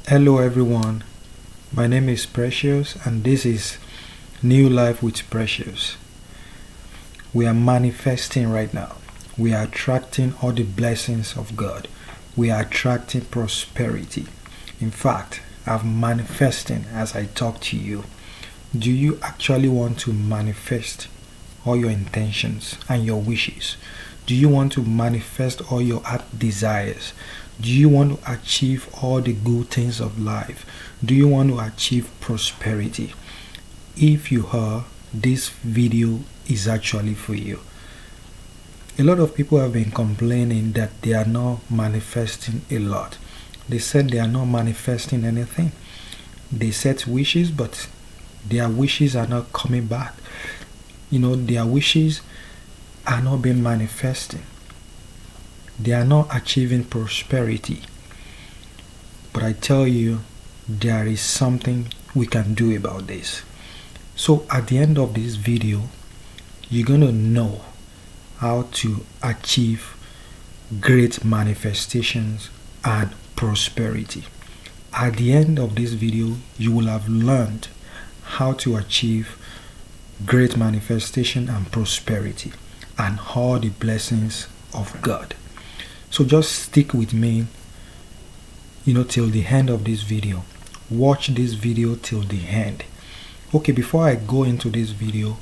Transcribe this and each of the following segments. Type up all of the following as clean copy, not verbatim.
Hello everyone, my name is Precious and this is New Life with Precious. We are manifesting right now. We are attracting all the blessings of God. We are attracting prosperity. In fact, I'm manifesting as I talk to you. Do you actually want to manifest all your intentions and your wishes? Do you want to manifest all your heart desires? Do you want to achieve all the good things of life? Do you want to achieve prosperity? If you are, this video is actually for you. A lot of people have been complaining that they are not manifesting a lot. They said they are not manifesting anything. They set wishes, but their wishes are not coming back. Their wishes are not being manifesting. They are not achieving prosperity. But I tell you, there is something we can do about this. So at the end of this video, you're going to know how to achieve great manifestations and prosperity. At the end of this video, you will have learned how to achieve great manifestation and prosperity and all the blessings of God. So just stick with me, till the end of this video. Watch this video till the end. Okay, before I go into this video,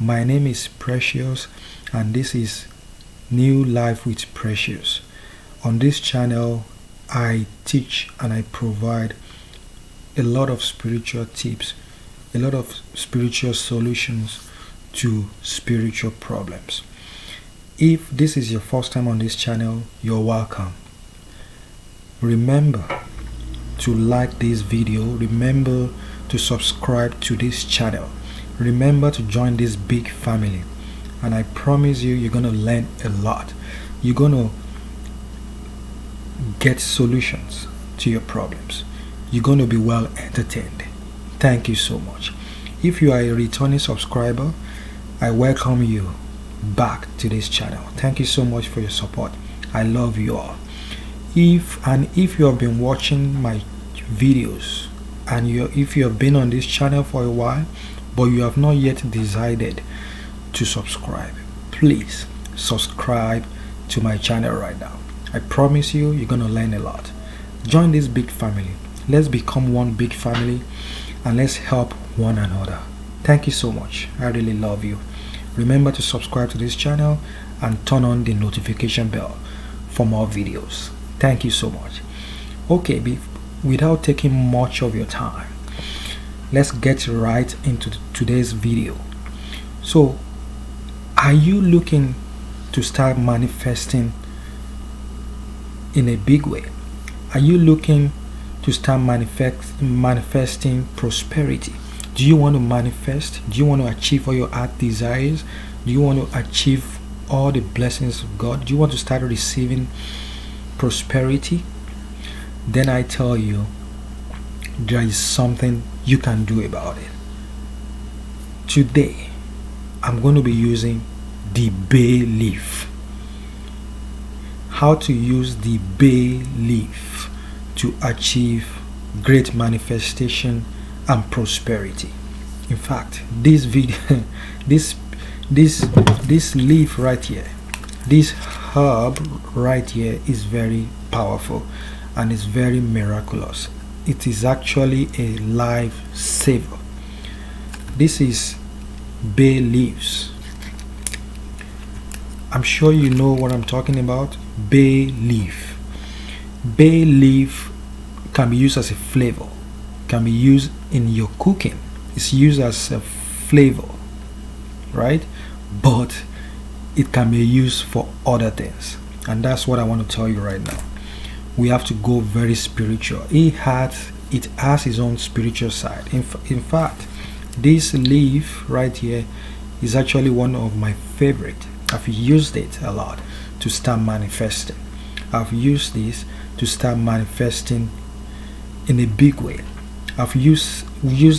my name is Precious and this is New Life with Precious. On this channel, I teach and I provide a lot of spiritual tips, a lot of spiritual solutions to spiritual problems. If this is your first time on this channel, you're welcome. Remember to like this video. Remember to subscribe to this channel. Remember to join this big family. And I promise you, you're going to learn a lot. You're going to get solutions to your problems. You're going to be well entertained. Thank you so much. If you are a returning subscriber, I welcome you back to this channel. Thank you so much for your support. I love you all. If you have been watching my videos and if you have been on this channel for a while but you have not yet decided to subscribe, please subscribe to my channel right now. I promise you, you're gonna learn a lot. Join this big family. Let's become one big family and let's help one another. Thank you so much. I really love you. Remember to subscribe to this channel and turn on the notification bell for more videos. Thank you so much. Okay, without taking much of your time, let's get right into today's video. So, are you looking to start manifesting in a big way? Are you looking to start manifesting prosperity? Do you want to manifest? Do you want to achieve all your heart desires? Do you want to achieve all the blessings of God? Do you want to start receiving prosperity? Then I tell you, there is something you can do about it. Today, I'm going to be using the bay leaf. How to use the bay leaf to achieve great manifestation and prosperity. In fact, this video, this leaf right here, this herb right here is very powerful and it's very miraculous. It is actually a life saver. This is bay leaves. I'm sure you know what I'm talking about. Bay leaf. Bay leaf can be used as a flavor, can be used in your cooking. It's used as a flavor, right? But it can be used for other things, and that's what I want to tell you right now. We have to go very spiritual. It has its own spiritual side. In fact, this leaf right here is actually one of my favorite. I've used it a lot to start manifesting. I've used this to start manifesting in a big way. I've used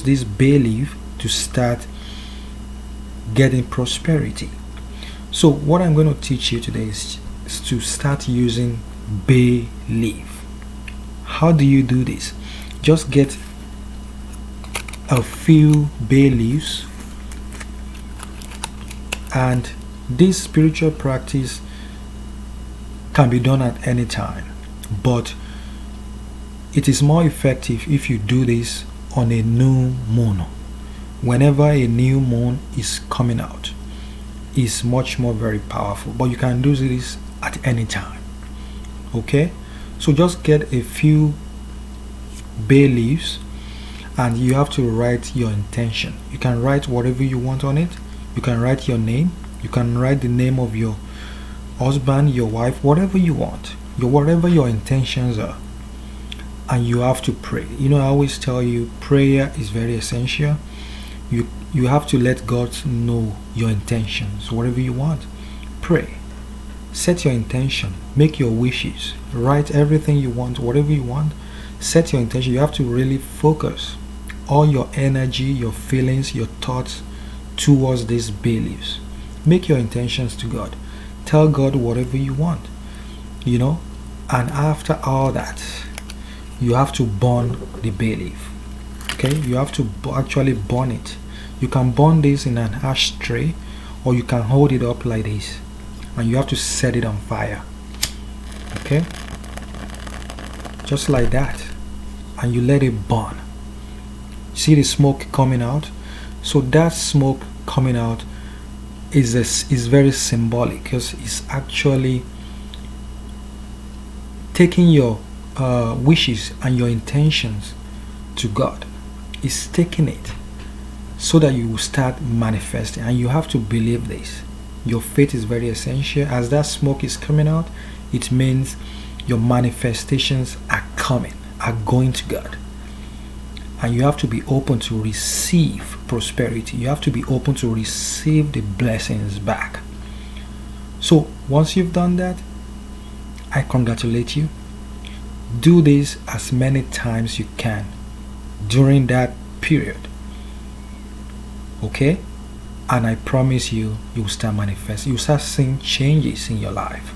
this bay leaf to start getting prosperity. So what I'm going to teach you today is to start using bay leaf. How do you do this? Just get a few bay leaves, and this spiritual practice can be done at any time, but it is more effective if you do this on a new moon. Whenever a new moon is coming out, is much more very powerful, but you can do this at any time. Okay, so just get a few bay leaves, and you have to write your intention. You can write whatever you want on it. You can write your name, you can write the name of your husband, your wife, whatever you want, whatever your intentions are, and you have to pray. I always tell you, prayer is very essential. You have to let God know your intentions. Whatever you want, pray, set your intention, make your wishes, write everything you want, whatever you want, set your intention. You have to really focus all your energy, your feelings, your thoughts towards these bay leaves. Make your intentions to God. Tell God whatever you want, and after all that, you have to burn the bay leaf. Okay, you have to actually burn it. You can burn this in an ashtray, or you can hold it up like this, and you have to set it on fire. Okay, just like that, and you let it burn. See the smoke coming out? So that smoke coming out is very symbolic, because it's actually taking your wishes and your intentions to God. It's taking it so that you will start manifesting, and you have to believe this. Your faith is very essential. As that smoke is coming out, it means your manifestations are coming, are going to God. And you have to be open to receive prosperity. You have to be open to receive the blessings back. So once you've done that, I congratulate you. Do this as many times you can during that period. Okay? And I promise you, you will start manifesting. You will start seeing changes in your life.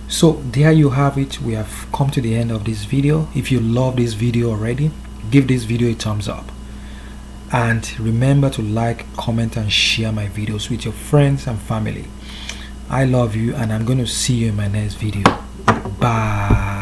So there you have it. We have come to the end of this video. If you love this video already, give this video a thumbs up. And remember to like, comment, and share my videos with your friends and family. I love you, and I'm going to see you in my next video. Bye.